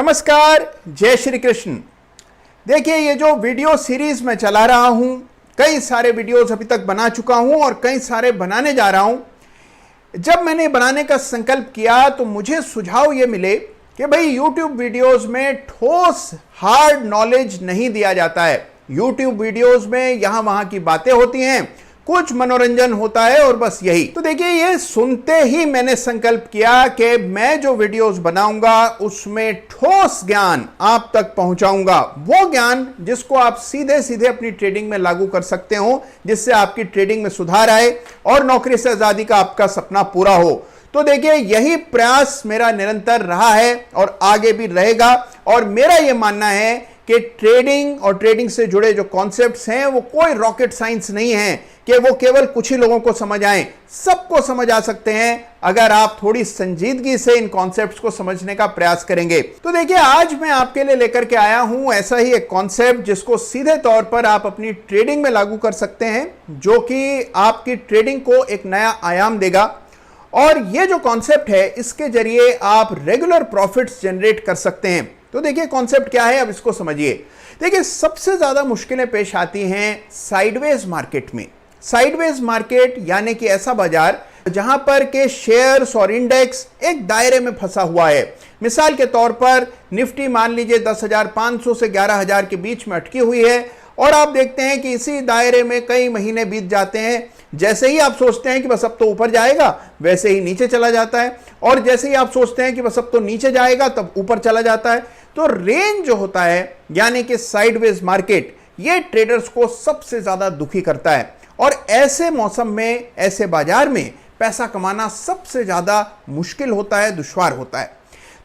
नमस्कार, जय श्री कृष्ण। देखिए, ये जो वीडियो सीरीज में चला रहा हूं, कई सारे वीडियोस अभी तक बना चुका हूं और कई सारे बनाने जा रहा हूं। जब मैंने बनाने का संकल्प किया तो मुझे सुझाव ये मिले कि भाई YouTube वीडियोस में ठोस हार्ड नॉलेज नहीं दिया जाता है। YouTube वीडियोस में यहां वहां की बातें होती हैं, कुछ मनोरंजन होता है और बस यही। तो देखिए, ये सुनते ही मैंने संकल्प किया कि मैं जो वीडियोस बनाऊंगा उसमें ठोस ज्ञान आप तक पहुंचाऊंगा। वो ज्ञान जिसको आप सीधे सीधे अपनी ट्रेडिंग में लागू कर सकते हो, जिससे आपकी ट्रेडिंग में सुधार आए और नौकरी से आजादी का आपका सपना पूरा हो। तो देखिए, यही प्रयास मेरा निरंतर रहा है और आगे भी रहेगा। और मेरा यह मानना है कि ट्रेडिंग और ट्रेडिंग से जुड़े जो कॉन्सेप्ट्स हैं वो कोई रॉकेट साइंस नहीं है कि वो केवल कुछ ही लोगों को समझ आए। सबको समझ आ सकते हैं अगर आप थोड़ी संजीदगी से इन कॉन्सेप्ट्स को समझने का प्रयास करेंगे। तो देखिए, आज मैं आपके लिए लेकर के आया हूं ऐसा ही एक कॉन्सेप्ट जिसको सीधे तौर पर आप अपनी ट्रेडिंग में लागू कर सकते हैं, जो कि आपकी ट्रेडिंग को एक नया आयाम देगा। और ये जो कॉन्सेप्ट है, इसके जरिए आप रेगुलर प्रॉफिट्स जनरेट कर सकते हैं। तो देखिए, कॉन्सेप्ट क्या है, अब इसको समझिए। देखिए, सबसे ज्यादा मुश्किलें पेश आती हैं साइडवेज मार्केट में। साइडवेज मार्केट यानी कि ऐसा बाजार जहां पर के शेयर्स और इंडेक्स एक दायरे में फंसा हुआ है। मिसाल के तौर पर निफ्टी मान लीजिए 10,500 से 11,000 के बीच में अटकी हुई है और आप देखते हैं कि इसी दायरे में कई महीने बीत जाते हैं। जैसे ही आप सोचते हैं कि बस अब तो ऊपर जाएगा, वैसे ही नीचे चला जाता है, और जैसे ही आप सोचते हैं कि बस अब तो नीचे जाएगा, तब ऊपर चला जाता है। तो रेंज जो होता है यानी कि साइडवेज मार्केट, ये ट्रेडर्स को सबसे ज्यादा दुखी करता है। और ऐसे मौसम में, ऐसे बाजार में पैसा कमाना सबसे ज्यादा मुश्किल होता है, दुश्वार होता है।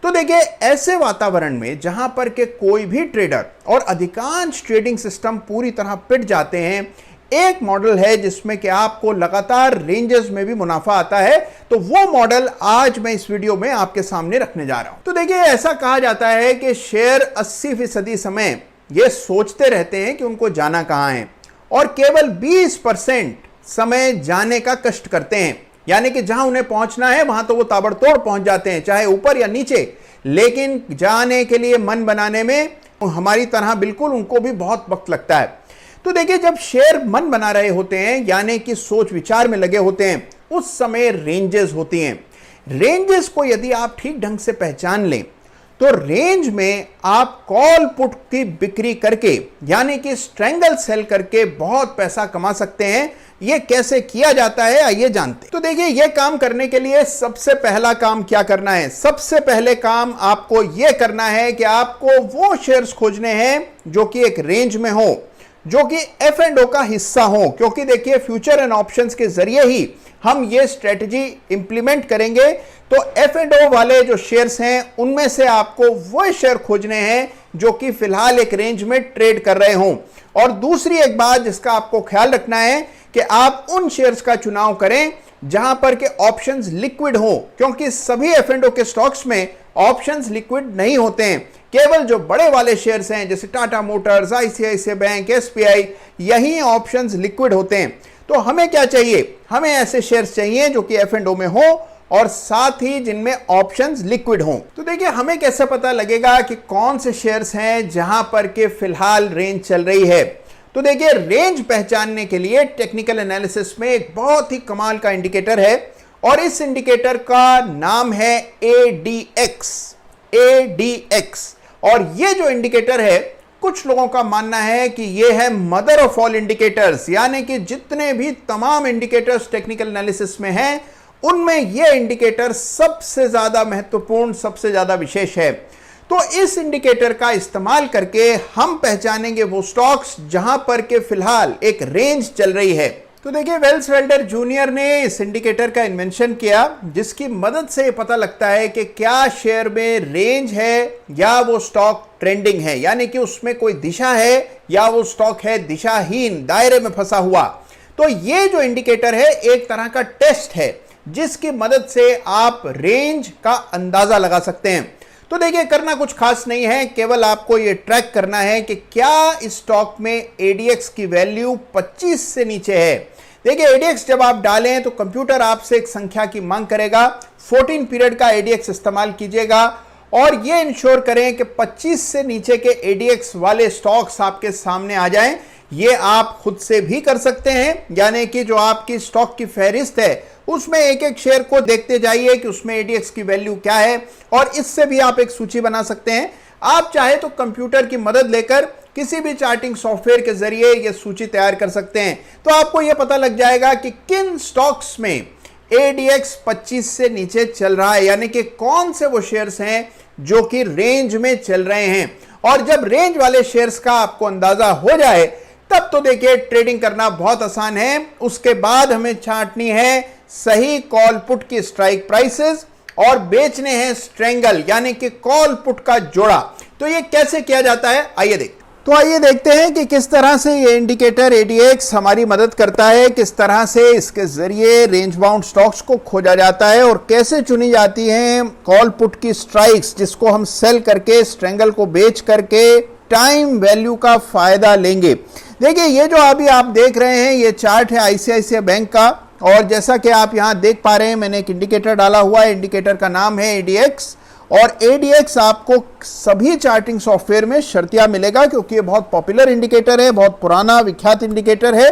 तो देखिए, ऐसे वातावरण में जहां पर के कोई भी ट्रेडर और अधिकांश ट्रेडिंग सिस्टम पूरी तरह पिट जाते हैं, एक मॉडल है जिसमें कि आपको लगातार रेंजेस में भी मुनाफा आता है। तो वो मॉडल आज मैं इस वीडियो में आपके सामने रखने जा रहा हूं। तो देखिए, ऐसा कहा जाता है कि शेयर 80% समय ये सोचते रहते हैं कि उनको जाना कहां है और केवल 20% समय जाने का कष्ट करते हैं। यानी कि जहां उन्हें पहुंचना है वहां तो वो ताबड़तोड़ पहुंच जाते हैं, चाहे ऊपर या नीचे, लेकिन जाने के लिए मन बनाने में हमारी तरह बिल्कुल उनको भी बहुत वक्त लगता है। तो देखिए, जब शेयर मन बना रहे होते हैं यानी कि सोच विचार में लगे होते हैं, उस समय रेंजेस होती हैं। रेंजेस को यदि आप ठीक ढंग से पहचान लें तो रेंज में आप कॉल पुट की बिक्री करके यानी कि स्ट्रेंगल सेल करके बहुत पैसा कमा सकते हैं। यह कैसे किया जाता है, आइए जानते हैं। तो देखिए, यह काम करने के लिए सबसे पहला काम क्या करना है? सबसे पहले काम आपको यह करना है कि आपको वो शेयर्स खोजने हैं जो कि एक रेंज में हो, जो कि F&O का हिस्सा हो। क्योंकि देखिए, फ्यूचर एंड ऑप्शंस के जरिए ही हम ये स्ट्रेटजी इंप्लीमेंट करेंगे। तो F&O वाले जो शेयर्स हैं, उनमें से आपको वो शेयर खोजने हैं जो कि फिलहाल एक रेंज में ट्रेड कर रहे हों। और दूसरी एक बात जिसका आपको ख्याल रखना है कि आप उन शेयर्स का चुनाव करें जहां पर के ऑप्शंस लिक्विड हो, क्योंकि सभी F&O के स्टॉक्स में ऑप्शंस लिक्विड नहीं होते हैं। केवल जो बड़े वाले शेयर्स हैं जैसे Tata Motors, ICICI bank, SBI, यही ऑप्शंस लिक्विड होते हैं। तो हमें क्या चाहिए? हमें ऐसे शेयर्स चाहिए जो कि F&O में हो और साथ ही जिनमें ऑप्शंस लिक्विड हों। तो देखिए, हमें कैसे पता लगेगा कि कौन से शेयर्स हैं जहां पर के फिलहाल रेंज चल रही है? तो देखिए, रेंज पहचानने के लिए टेक्निकल एनालिसिस में एक बहुत ही कमाल का इंडिकेटर है और इस इंडिकेटर का नाम है ADX। और ये जो इंडिकेटर है, कुछ लोगों का मानना है कि ये है मदर ऑफ ऑल इंडिकेटर्स, यानी कि जितने भी तमाम इंडिकेटर्स टेक्निकल एनालिसिस में हैं, उनमें यह इंडिकेटर सबसे ज्यादा महत्वपूर्ण, सबसे ज्यादा विशेष है। तो इस इंडिकेटर का इस्तेमाल करके हम पहचानेंगे वो स्टॉक्स जहां पर के फिलहाल एक रेंज चल रही है। तो देखिए, वेल्स वेल्डर जूनियर ने इस इंडिकेटर का इन्वेंशन किया, जिसकी मदद से पता लगता है कि क्या शेयर में रेंज है या वो स्टॉक ट्रेंडिंग है, यानी कि उसमें कोई दिशा है या वो स्टॉक है दिशाहीन, दायरे में फंसा हुआ। तो ये जो इंडिकेटर है, एक तरह का टेस्ट है जिसकी मदद से आप रेंज का अंदाजा लगा सकते हैं। तो देखिए, करना कुछ खास नहीं है, केवल आपको यह ट्रैक करना है कि क्या इस स्टॉक में ADX की वैल्यू 25 से नीचे है। देखिए, ADX जब आप डालें तो कंप्यूटर आपसे एक संख्या की मांग करेगा। 14 पीरियड का ADX इस्तेमाल कीजिएगा और ये इंश्योर करें कि 25 से नीचे के एडीएक्स वाले स्टॉक्स आपके सामने आ जाएं। ये आप खुद से भी कर सकते हैं, यानी कि जो आपकी स्टॉक की फहरिस्त है उसमें एक एक शेयर को देखते जाइए कि उसमें एडीएक्स की वैल्यू क्या है, और इससे भी आप एक सूची बना सकते हैं। आप चाहे तो कंप्यूटर की मदद लेकर किसी भी चार्टिंग सॉफ्टवेयर के जरिए यह सूची तैयार कर सकते हैं। तो आपको यह पता लग जाएगा कि किन स्टॉक्स में एडीएक्स 25 से नीचे चल रहा है, यानी कि कौन से वो शेयर्स हैं जो कि रेंज में चल रहे हैं। और जब रेंज वाले शेयर्स का आपको अंदाजा हो जाए तब तो देखिए ट्रेडिंग करना बहुत आसान है। उसके बाद हमें छांटनी है सही कॉल पुट की स्ट्राइक प्राइसेस और बेचने हैं स्ट्रेंगल यानी कि कॉल पुट का जोड़ा। तो ये कैसे किया जाता है आइए देखते हैं कि किस तरह से ये इंडिकेटर एडीएक्स हमारी मदद करता है, किस तरह से इसके जरिए रेंज बाउंड स्टॉक्स को खोजा जाता है और कैसे चुनी जाती हैं कॉल पुट की स्ट्राइक्स, जिसको हम सेल करके स्ट्रेंगल को बेच करके टाइम वैल्यू का फायदा लेंगे। देखिए ये जो अभी आप देख रहे हैं ये चार्ट है आईसीआईसीआई बैंक का, और जैसा कि आप यहां देख पा रहे हैं मैंने एक इंडिकेटर डाला हुआ है, इंडिकेटर का नाम है एडीएक्स। और एडीएक्स आपको सभी चार्टिंग सॉफ्टवेयर में शर्तिया मिलेगा क्योंकि ये बहुत पॉपुलर इंडिकेटर है, बहुत पुराना विख्यात इंडिकेटर है।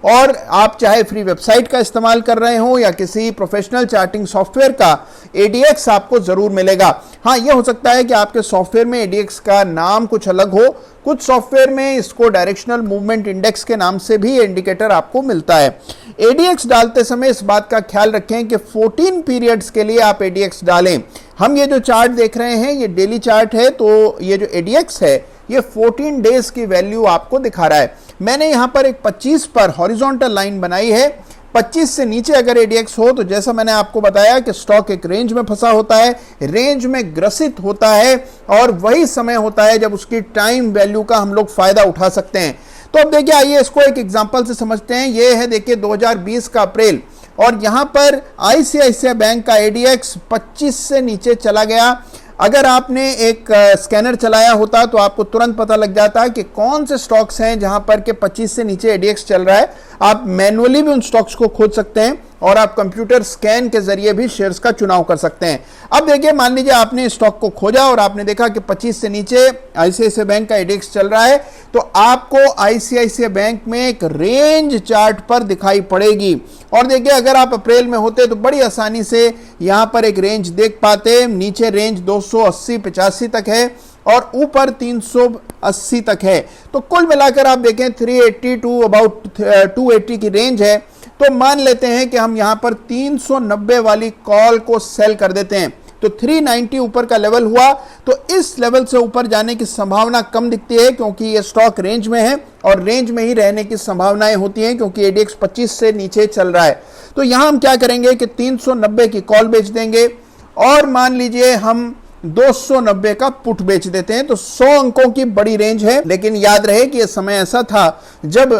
और आप चाहे फ्री वेबसाइट का इस्तेमाल कर रहे हो या किसी प्रोफेशनल चार्टिंग सॉफ्टवेयर का, एडीएक्स आपको जरूर मिलेगा। हाँ, यह हो सकता है कि आपके सॉफ्टवेयर में एडीएक्स का नाम कुछ अलग हो, कुछ सॉफ्टवेयर में इसको डायरेक्शनल मूवमेंट इंडेक्स के नाम से भी इंडिकेटर आपको मिलता है। एडीएक्स डालते समय इस बात का ख्याल रखें कि 14 पीरियड्स के लिए आप एडीएक्स डालें। हम ये जो चार्ट देख रहे हैं ये डेली चार्ट है, तो ये जो एडीएक्स है ये 14 डेज की वैल्यू आपको दिखा रहा है। मैंने यहां पर एक 25 पर हॉरिजॉन्टल लाइन बनाई है। 25 से नीचे अगर एडीएक्स हो तो जैसा मैंने आपको बताया कि स्टॉक एक रेंज में फंसा होता है, रेंज में ग्रसित होता है, और वही समय होता है जब उसकी टाइम वैल्यू का हम लोग फायदा उठा सकते हैं। तो अब देखिए आइए इसको एक एग्जांपल से समझते हैं। ये है देखिए 2020 का अप्रैल, और यहां पर आईसीआईसीआई बैंक का एडीएक्स 25 से नीचे चला गया। अगर आपने एक स्कैनर चलाया होता तो आपको तुरंत पता लग जाता कि कौन से स्टॉक्स हैं जहां पर के 25 से नीचे एडीएक्स चल रहा है। आप मैनुअली भी उन स्टॉक्स को खोज सकते हैं और आप कंप्यूटर स्कैन के जरिए भी शेयर्स का चुनाव कर सकते हैं। अब देखिए मान लीजिए आपने स्टॉक को खोजा और आपने देखा कि 25 से नीचे आईसीआईसीआई बैंक का एडीएक्स चल रहा है, तो आपको आईसीआईसीआई बैंक में एक रेंज चार्ट पर दिखाई पड़ेगी। और देखिए अगर आप अप्रैल में होते तो बड़ी आसानी से यहां पर एक रेंज देख पाते। नीचे रेंज 280-85 तक है और ऊपर 380 तक है। तो कुल मिलाकर आप देखें 380 टू अबाउट 280 की रेंज है। तो मान लेते हैं कि हम यहां पर 390 वाली कॉल को सेल कर देते हैं, तो 390 ऊपर का लेवल हुआ। तो इस लेवल से ऊपर जाने की संभावना कम दिखती है क्योंकि ये स्टॉक रेंज में है और रेंज में ही रहने की संभावनाएं होती हैं क्योंकि एडीएक्स 25 से नीचे चल रहा है। तो यहां हम क्या करेंगे कि 390 की कॉल बेच देंगे और मान लीजिए हम 290 का पुट बेच देते हैं। तो 100 अंकों की बड़ी रेंज है, लेकिन याद रहे कि यह समय ऐसा था जब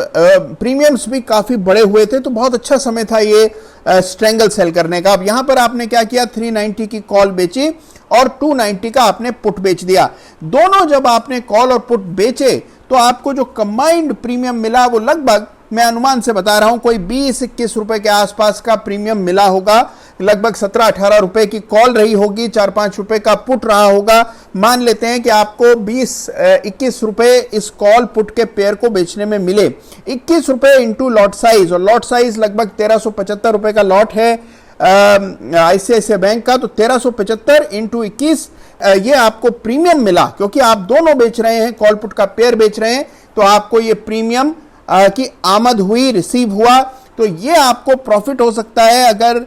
प्रीमियम्स भी काफी बड़े हुए थे, तो बहुत अच्छा समय था ये स्ट्रेंगल सेल करने का। अब यहां पर आपने क्या किया, 390 की कॉल बेची और 290 का आपने पुट बेच दिया। दोनों जब आपने कॉल और पुट बेचे तो आपको जो कंबाइंड प्रीमियम मिला वो लगभग, मैं अनुमान से बता रहा हूं, कोई 20-21 रुपए के आसपास का प्रीमियम मिला होगा। लगभग 17-18 रुपए की कॉल रही होगी, 4-5 रुपए का पुट रहा होगा। मान लेते हैं कि आपको 20-21 रुपए इस कॉल पुट के पेयर को बेचने में मिले। 21 रुपए इंटू लॉट साइज, और लॉट साइज लगभग 1375 रुपए का लॉट है आईसीआईसीआई बैंक का। तो 1375 इंटू 21 ये आपको प्रीमियम मिला, क्योंकि आप दोनों बेच रहे हैं, कॉल पुट का पेयर बेच रहे हैं, तो आपको ये प्रीमियम की आमद हुई, रिसीव हुआ। तो ये आपको प्रॉफिट हो सकता है अगर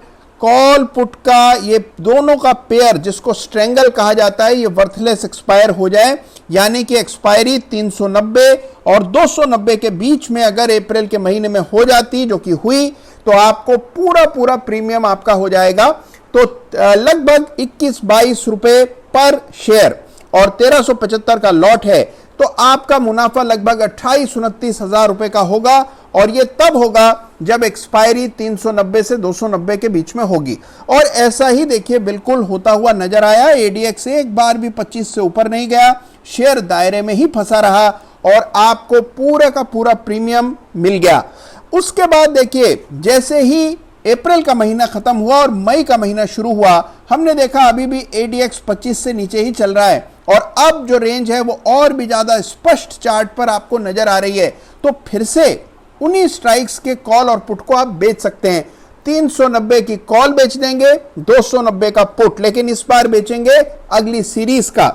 कॉल पुट का ये दोनों का पेयर, जिसको स्ट्रेंगल कहा जाता है, ये वर्थलेस एक्सपायर हो जाए, यानी कि एक्सपायरी 390 और 290 के बीच में अगर अप्रैल के महीने में हो जाती, जो कि हुई, तो आपको पूरा प्रीमियम आपका हो जाएगा। तो लगभग 21-22 रुपए पर शेयर और 1375 का लॉट है, तो आपका मुनाफा लगभग 28-29 हजार रुपए का होगा। और ये तब होगा जब एक्सपायरी 390 से 290 के बीच में होगी। और ऐसा ही देखिए बिल्कुल होता हुआ नजर आया। एडीएक्स एक बार भी 25 से ऊपर नहीं गया, शेयर दायरे में ही फंसा रहा और आपको पूरा का पूरा प्रीमियम मिल गया। उसके बाद देखिए जैसे ही अप्रैल का महीना खत्म हुआ और मई का महीना शुरू हुआ, हमने देखा अभी भी ADX 25 से नीचे ही चल रहा है और अब जो रेंज है वो और भी ज्यादा स्पष्ट चार्ट पर आपको नजर आ रही है। तो फिर से उन्हीं स्ट्राइक्स के कॉल और पुट को आप बेच सकते हैं। 390 की कॉल बेच देंगे, 290 का पुट, लेकिन इस बार बेचेंगे अगली सीरीज का।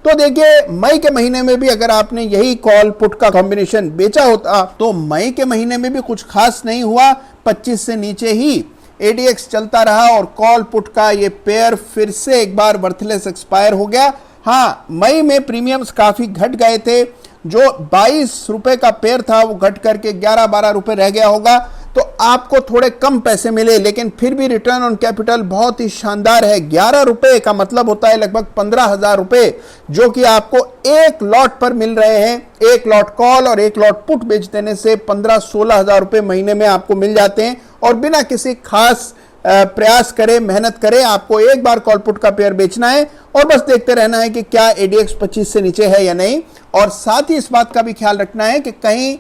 तो देखिए मई के महीने में भी अगर आपने यही कॉल पुट का कॉम्बिनेशन बेचा होता तो मई के महीने में भी कुछ खास नहीं हुआ, 25 से नीचे ही ADX चलता रहा और कॉल पुट का ये पेयर फिर से एक बार वर्थलेस एक्सपायर हो गया। हाँ, मई में प्रीमियम्स काफी घट गए थे, जो 22 रुपए का पेयर था वो घट करके 11-12 रुपए रह गया होगा, तो आपको थोड़े कम पैसे मिले, लेकिन फिर भी रिटर्न ऑन कैपिटल बहुत ही शानदार है। 11 रुपए का मतलब होता है लगभग 15,000 रुपए, जो कि आपको एक लॉट पर मिल रहे हैं। एक लॉट कॉल और एक लॉट पुट बेच देने से 15-16 हजार रुपए महीने में आपको मिल जाते हैं और बिना किसी खास प्रयास करे, मेहनत करे, आपको एक बार कॉल पुट का पेयर बेचना है और बस देखते रहना है कि क्या ADX 25 से नीचे है या नहीं। और साथ ही इस बात का भी ख्याल रखना है कि कहीं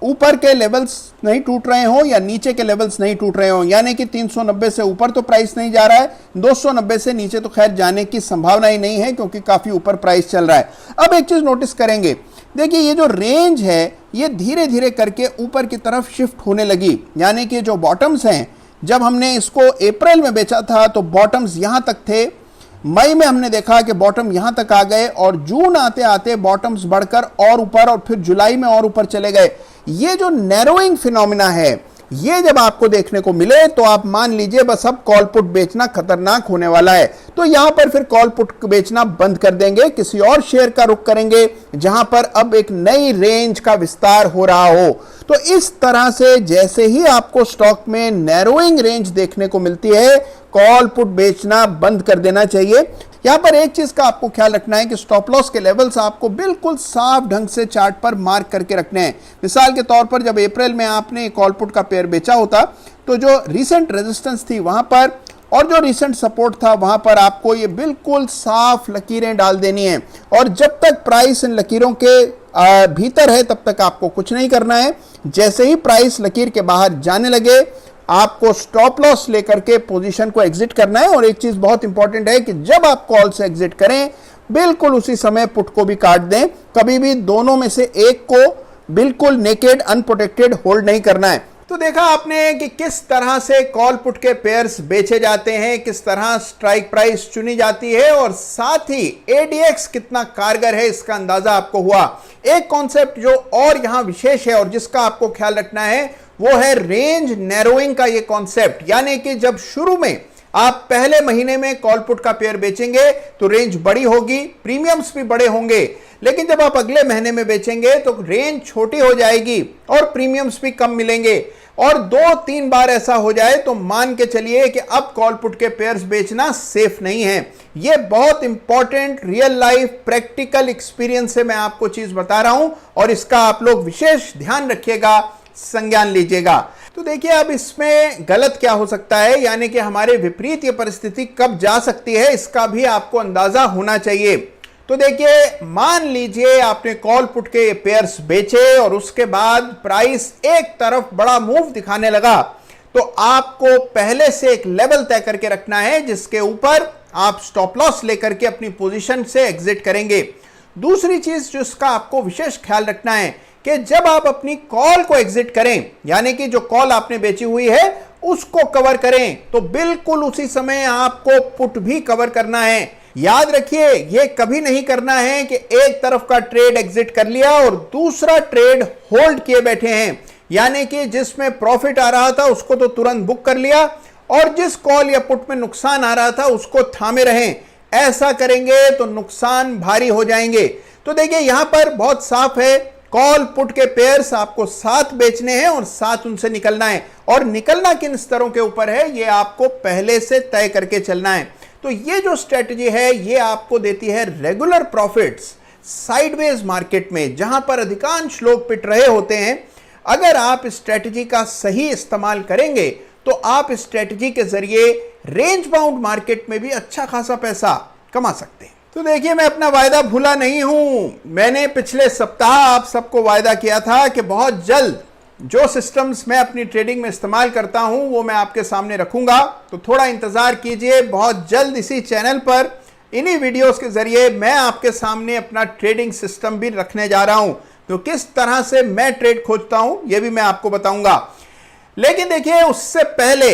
ऊपर के लेवल्स नहीं टूट रहे हो या नीचे के लेवल्स नहीं टूट रहे हो, यानी कि 390 से ऊपर तो प्राइस नहीं जा रहा है, 290 से नीचे तो खैर जाने की संभावना ही नहीं है क्योंकि काफी ऊपर प्राइस चल रहा है। अब एक चीज नोटिस करेंगे, देखिए ये जो रेंज है ये धीरे धीरे करके ऊपर की तरफ शिफ्ट होने लगी, यानी कि जो बॉटम्स हैं, जब हमने इसको अप्रैल में बेचा था तो बॉटम्स यहां तक थे, मई में हमने देखा कि बॉटम यहां तक आ गए और जून आते आते बॉटम्स बढ़कर और ऊपर और फिर जुलाई में और ऊपर चले गए। ये जो नैरोइंग फिनोमिना है ये जब आपको देखने को मिले तो आप मान लीजिए बस अब कॉल पुट बेचना खतरनाक होने वाला है। तो यहां पर फिर कॉल पुट बेचना बंद कर देंगे, किसी और शेयर का रुख करेंगे जहां पर अब एक नई रेंज का विस्तार हो रहा हो। तो इस तरह से जैसे ही आपको स्टॉक में नैरोइंग रेंज देखने को मिलती है, कॉल पुट बेचना बंद कर देना चाहिए। यहां पर एक चीज का आपको ख्याल रखना है कि स्टॉप लॉस के लेवल्स आपको बिल्कुल साफ ढंग से चार्ट पर मार्क करके रखने हैं। मिसाल के तौर पर जब अप्रैल में आपने कॉल पुट का पेयर बेचा होता तो जो रीसेंट रेजिस्टेंस थी वहां पर और जो रीसेंट सपोर्ट था वहां पर आपको ये बिल्कुल साफ लकीरें डाल देनी है और जब तक प्राइस इन लकीरों के भीतर है तब तक आपको कुछ नहीं करना है। जैसे ही प्राइस लकीर के बाहर जाने लगे आपको स्टॉप लॉस लेकर के पोजीशन को एग्जिट करना है। और एक चीज बहुत इंपॉर्टेंट है कि जब आप कॉल से एग्जिट करें बिल्कुल उसी समय पुट को भी काट दें, कभी भी दोनों में से एक को बिल्कुल नेकेड अनप्रोटेक्टेड होल्ड नहीं करना है। तो देखा आपने कि किस तरह से कॉल पुट के पेयर्स बेचे जाते हैं, किस तरह स्ट्राइक प्राइस चुनी जाती है और साथ ही ADX कितना कारगर है इसका अंदाजा आपको हुआ। एक कॉन्सेप्ट जो और यहां विशेष है और जिसका आपको ख्याल रखना है वो है रेंज नैरोइंग का ये कॉन्सेप्ट, यानी कि जब शुरू में आप पहले महीने में कॉल पुट का पेयर बेचेंगे तो रेंज बड़ी होगी, प्रीमियम्स भी बड़े होंगे, लेकिन जब आप अगले महीने में बेचेंगे तो रेंज छोटी हो जाएगी और प्रीमियम्स भी कम मिलेंगे। और 2-3 बार ऐसा हो जाए तो मान के चलिए कि अब कॉल पुट के पेयर्स बेचना सेफ नहीं है। यह बहुत important real life practical experience से मैं आपको चीज बता रहा हूं और इसका आप लोग विशेष ध्यान रखिएगा, संज्ञान लीजिएगा। तो देखिए अब इसमें गलत क्या हो सकता है, यानी कि हमारे विपरीत ये परिस्थिति कब जा सकती है इसका भी आपको अंदाजा होना चाहिए। तो देखिए मान लीजिए आपने कॉल पुट के पेयर्स बेचे और उसके बाद प्राइस एक तरफ बड़ा मूव दिखाने लगा, तो आपको पहले से एक लेवल तय करके रखना है जिसके ऊपर आप स्टॉप लॉस लेकर के अपनी पोजीशन से एग्जिट करेंगे। दूसरी चीज जिसका आपको विशेष ख्याल रखना है कि जब आप अपनी कॉल को एग्जिट करें, यानी कि जो कॉल आपने बेची हुई है उसको कवर करें, तो बिल्कुल उसी समय आपको पुट भी कवर करना है। याद रखिए यह कभी नहीं करना है कि एक तरफ का ट्रेड एग्जिट कर लिया और दूसरा ट्रेड होल्ड किए बैठे हैं, यानी कि जिसमें प्रॉफिट आ रहा था उसको तो तुरंत बुक कर लिया और जिस कॉल या पुट में नुकसान आ रहा था उसको थामे रहें। ऐसा करेंगे तो नुकसान भारी हो जाएंगे। तो देखिए यहां पर बहुत साफ है, कॉल पुट के पेयर्स आपको साथ बेचने हैं और साथ उनसे निकलना है, और निकलना किन स्तरों के ऊपर है ये आपको पहले से तय करके चलना है। तो ये जो स्ट्रेटजी है ये आपको देती है रेगुलर प्रॉफिट्स साइडवेज मार्केट में, जहां पर अधिकांश लोग पिट रहे होते हैं। अगर आप इस स्ट्रेटजी का सही इस्तेमाल करेंगे तो आप इस स्ट्रेटजी के जरिए रेंज बाउंड मार्केट में भी अच्छा खासा पैसा कमा सकते हैं। तो देखिए मैं अपना वायदा भूला नहीं हूं। मैंने पिछले सप्ताह आप सबको वायदा किया था कि बहुत जल्द जो सिस्टम्स मैं अपनी ट्रेडिंग में इस्तेमाल करता हूं वो मैं आपके सामने रखूंगा। तो थोड़ा इंतजार कीजिए, बहुत जल्द इसी चैनल पर इन्हीं वीडियोस के जरिए मैं आपके सामने अपना ट्रेडिंग सिस्टम भी रखने जा रहा हूं। तो किस तरह से मैं ट्रेड खोजता हूं ये भी मैं आपको बताऊंगा। लेकिन देखिए, उससे पहले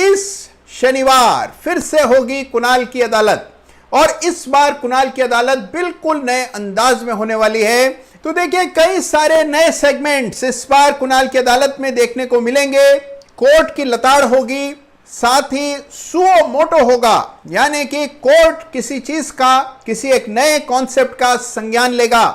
इस शनिवार फिर से होगी कुणाल की अदालत, और इस बार कुणाल की अदालत बिल्कुल नए अंदाज में होने वाली है। तो देखिए, कई सारे नए सेगमेंट्स इस बार कुणाल की अदालत में देखने को मिलेंगे। कोर्ट की लताड़ होगी, साथ ही सुओ मोटो होगा, यानी कि कोर्ट किसी चीज का, किसी एक नए कॉन्सेप्ट का संज्ञान लेगा।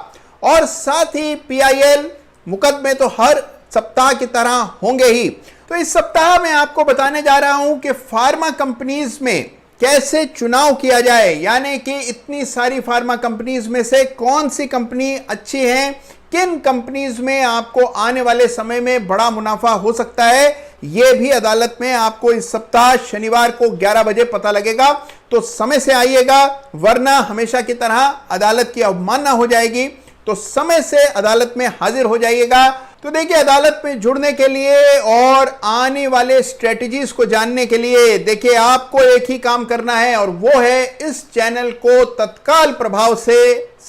और साथ ही पीआईएल मुकदमे तो हर सप्ताह की तरह होंगे ही। तो इस सप्ताह में आपको बताने जा रहा हूं कि फार्मा कंपनीज में कैसे चुनाव किया जाए, यानी कि इतनी सारी फार्मा कंपनीज में से कौन सी कंपनी अच्छी है, किन कंपनीज में आपको आने वाले समय में बड़ा मुनाफा हो सकता है, यह भी अदालत में आपको इस सप्ताह शनिवार को 11 बजे पता लगेगा। तो समय से आइएगा, वरना हमेशा की तरह अदालत की अवमानना हो जाएगी। तो समय से अदालत में हाजिर हो जाइएगा। तो देखिए, अदालत में जुड़ने के लिए और आने वाले स्ट्रेटजीज को जानने के लिए देखिए आपको एक ही काम करना है, और वो है इस चैनल को तत्काल प्रभाव से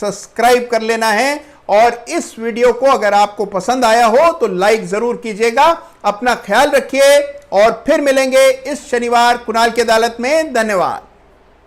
सब्सक्राइब कर लेना है। और इस वीडियो को अगर आपको पसंद आया हो तो लाइक जरूर कीजिएगा। अपना ख्याल रखिए और फिर मिलेंगे इस शनिवार कुणाल की अदालत में। धन्यवाद।